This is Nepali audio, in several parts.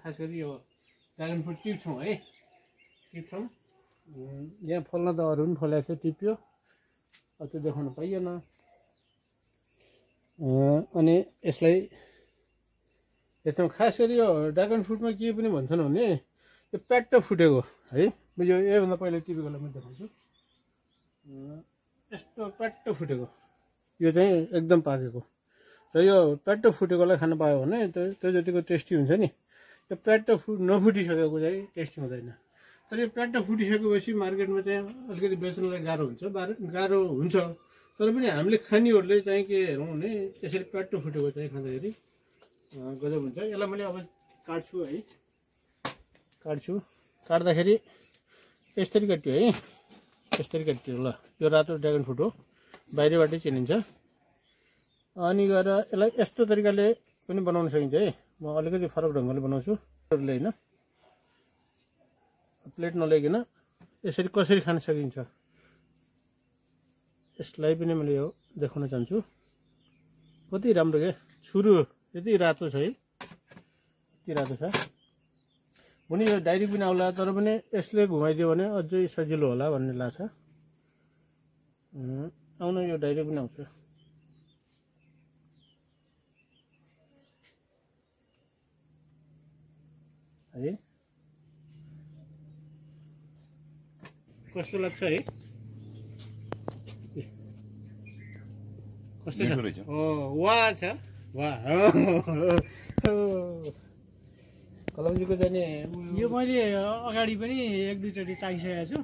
खास गरी यो ड्रागन फ्रुट टिप्छौँ है टिप्छौँ यहाँ फल्न त अरू पनि फलेको छ टिप्यो त्यो देखाउन पाइएन अनि यसलाई यसमा खास गरी यो ड्रागन फ्रुटमा के पनि भन्छन् भने यो प्याट्ट फुटेको है यो योभन्दा पहिला टिपेकोलाई म देखाउँछु यस्तो प्याट्ट फुटेको यो चाहिँ एकदम पाकेको र यो प्याट्ट फुटेकोलाई खान पायो भने त्यो जतिको टेस्टी हुन्छ नि यो प्याट्ट नफुटिसकेको चाहिँ टेस्टी हुँदैन तर यो प्याट्ट फुटिसकेपछि मार्केटमा चाहिँ अलिकति बेच्नलाई गाह्रो हुन्छ तर पनि हामीले खानेहरूले चाहिँ के हेरौँ भने त्यसरी प्याट्ट फुटेको चाहिँ खाँदाखेरि गजब हुन्छ यसलाई मैले अब काट्छु है काट्दाखेरि यसरी काट्यो है यसरी काट्यो ल यो रातो ड्रागन फ्रुट हो बाहिरबाटै चिनिन्छ अनि गएर यसलाई यस्तो तरिकाले पनि बनाउन सकिन्छ है म अलिकति फरक ढङ्गले बनाउँछु होइन प्लेट नल्याइकन यसरी कसरी खान सकिन्छ यसलाई पनि मैले यो देखाउन चाहन्छु कति राम्रो क्या सुरु यति रातो छ है यति रातो छ भने यो डाइरेक्ट पनि आउला तर पनि यसले घुमाइदियो भने अझै सजिलो होला भन्ने लाग्छ आउन यो डाइरेक्ट पनि आउँछ है कस्तो लाग्छ है कस्तो छ वाह छ वाह कलमजीको चाहिँ यो मैले अगाडि पनि एक दुईचोटि चाखिसकेको छु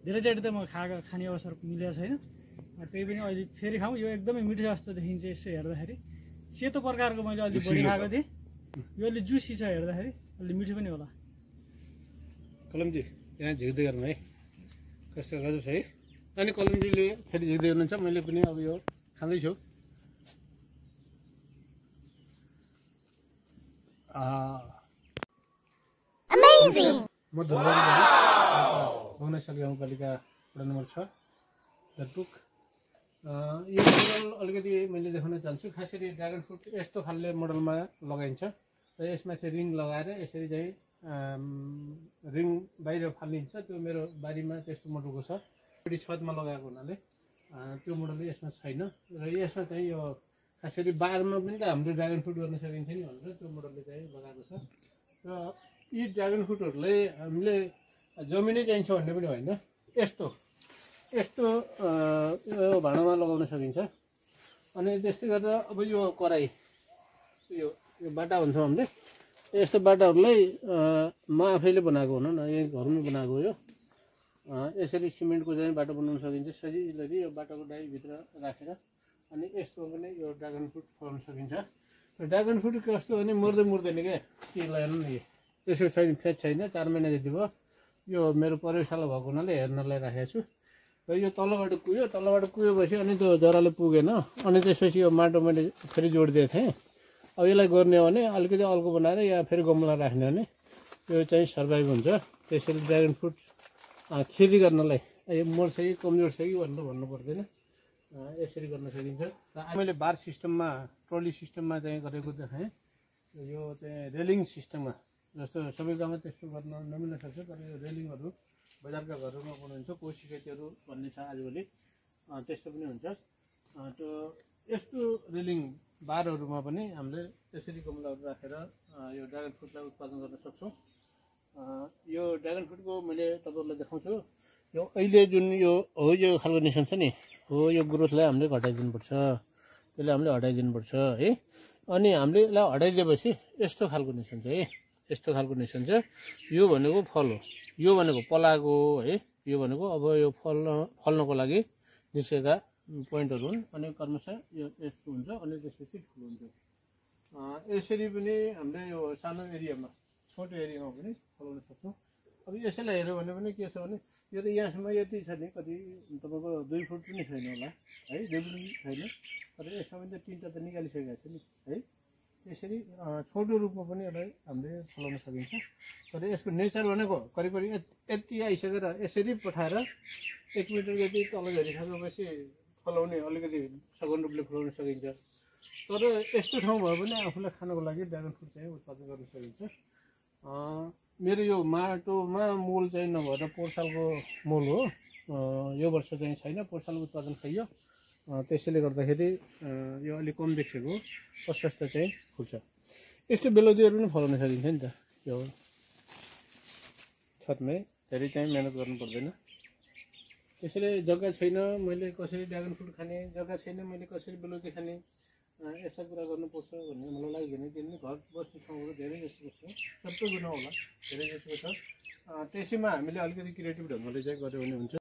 धेरैचोटि त म खाने अवसर मिलेको छैन त्यही पनि अहिले फेरि खाउँ यो एकदमै मिठो जस्तो देखिन्छ यसो हेर्दाखेरि सेतो प्रकारको मैले अलि बढी खाएको थिएँ यो अलि जुसी छ हेर्दाखेरि अलि मिठो पनि होला कलमजी यहाँ झिक्दै गर्नु है कस्तो गजब छ है अनि कलमजीले फेरि झिक्दै गर्नुहुन्छ मैले पनि अब यो खाँदैछु म भुवनेश्वर गाउँपालिका वडा नम्बर 6 दरपुक यो मोडल अलिकति मैले देखाउन चाहन्छु खास गरी ड्रागन फ्रुट यस्तो खालले मोडलमा लगाइन्छ र यसमा चाहिँ रिङ लगाएर यसरी चाहिँ रिङ बाहिर फालिन्छ त्यो मेरो बारीमा त्यस्तो मोडलको छ फेरि छतमा लगाएको हुनाले त्यो मोडलले यसमा छैन र यसमा चाहिँ यो खास गरी बारमा पनि त हाम्रो ड्रागन फ्रुट गर्न सकिन्छ नि भनेर त्यो मोडलले चाहिँ लगाएको छ र यी ड्रागन फ्रुटहरूलाई हामीले जमिनै चाहिन्छ भन्ने पनि होइन यस्तो भाँडामा लगाउन सकिन्छ अनि त्यस्तै गरेर अब यो कराई यो बाटा हुन्छ हामीले यस्तो बाटाहरूलाई म आफैले बनाएको हुन न यही घरमै बनाएको हो यो यसरी सिमेन्टको चाहिँ बाटो बनाउन सकिन्छ सजिलै यो बाटाको डाइभित्र राखेर अनि यस्तो पनि यो ड्रागन फ्रुट फलाउन सकिन्छ र ड्रागन फ्रुट कस्तो भने मुर्दैन क्या त्यसलाई हेर्नु नि त्यसो छैन फेद छैन 4 महिना जति भयो यो मेरो प्रयोगशाला भएको हुनाले हेर्नलाई राखेको छु र यो तलबाट कुयोपछि अनि त्यो जराले पुगेन अनि त्यसपछि यो माटो मैले फेरि जोडिदिएको थिएँ अब यसलाई गर्ने हो भने अलिकति अल्को बनाएर या फेरि गमला राख्ने भने यो चाहिँ सर्भाइभ हुन्छ त्यसैले ड्रागन फ्रुट खेती गर्नलाई यो मर्छ कि कमजोर छ कि भनेर भन्नु पर्दैन यसरी गर्न सकिन्छ र मैले बार सिस्टममा ट्रली सिस्टममा चाहिँ गरेको देखाएँ यो चाहिँ रेलिङ सिस्टममा जस्तो सबै गाउँमा त्यस्तो गर्न नमिल्न सक्छ तर यो रेलिङहरू बजारका घरहरूमा बनाउँछ कोसिकेटीहरू भन्ने छ आजभोलि त्यस्तो पनि हुन्छ त्यो यस्तो रेलिङ बारहरूमा पनि हामीले त्यसरी गमलाहरू राखेर यो ड्रागन फ्रुटलाई उत्पादन गर्न सक्छौँ यो ड्रागन फ्रुटको मैले तपाईँहरूलाई देखाउँछु यो अहिले जुन यो खालको निशान छ नि हो यो ग्रोथलाई हामीले घटाइदिनुपर्छ त्यसले हामीले हटाइदिनुपर्छ है अनि हामीले यसलाई हटाइदिएपछि यस्तो खालको निशान छ है यस्तो खालको निशान छ यो भनेको फल हो यो भनेको पलाएको है यो भनेको अब यो फल्नको लागि निस्केका पोइन्टहरू हुन् अनि क्रमशः यो यस्तो हुन्छ अनि त्यसपछि ठुलो हुन्छ यसरी पनि हामीले यो सानो एरियामा छोटो एरियामा पनि फलाउन सक्छौँ अब यसैलाई हेऱ्यो भने पनि के छ भने यो त यहाँसम्म यति छ नि कति तपाईँको 2 फुट पनि छैन होला है 2 फुट पनि छैन तर यसमा पनि त 3टा त निकालिसकेको छ नि है यसरी छोटो रूपमा पनि यसलाई हामीले फलाउन सकिन्छ तर यसको नेचर भनेको करिब यति आइसकेर यसरी पठाएर 1 मिटर जति तल झरिसकेपछि फलाउने अलिकति सघन रूपले फलाउन सकिन्छ तर यस्तो ठाउँ भयो भने आफूलाई खानको लागि ड्रागन फ्रुट चाहिँ उत्पादन गर्न सकिन्छ मेरो यो माटोमा मोल चाहिँ नभएर पोहोर सालको मोल हो। यो वर्ष चाहिँ छैन, पोहोर सालको उत्पादन खाइयो। त्यसैले गर्दाखेरि यो अलिक कम देखेको, प्रशस्त चाहिँ फुल्छ। यस्तो बेलौतीहरू पनि फलाउन सकिन्छ नि त। यो छतमै धेरै चाहिँ मेहनत गर्नु पर्दैन। त्यसैले जग्गा छैन मैले कसरी ड्रागन फ्रुट खाने, जग्गा छैन मैले कसरी बेलौती खाने, यस्ता कुरा गर्नुपर्छ भन्ने मलाई लाग्दैन। किनभने घर बस्ने ठाउँहरू धेरै जस्तो छ, सबैको नहोला, धेरै जस्तो छ। त्यसैमा हामीले अलिकति क्रिएटिभ ढङ्गले चाहिँ गऱ्यो भने हुन्छ।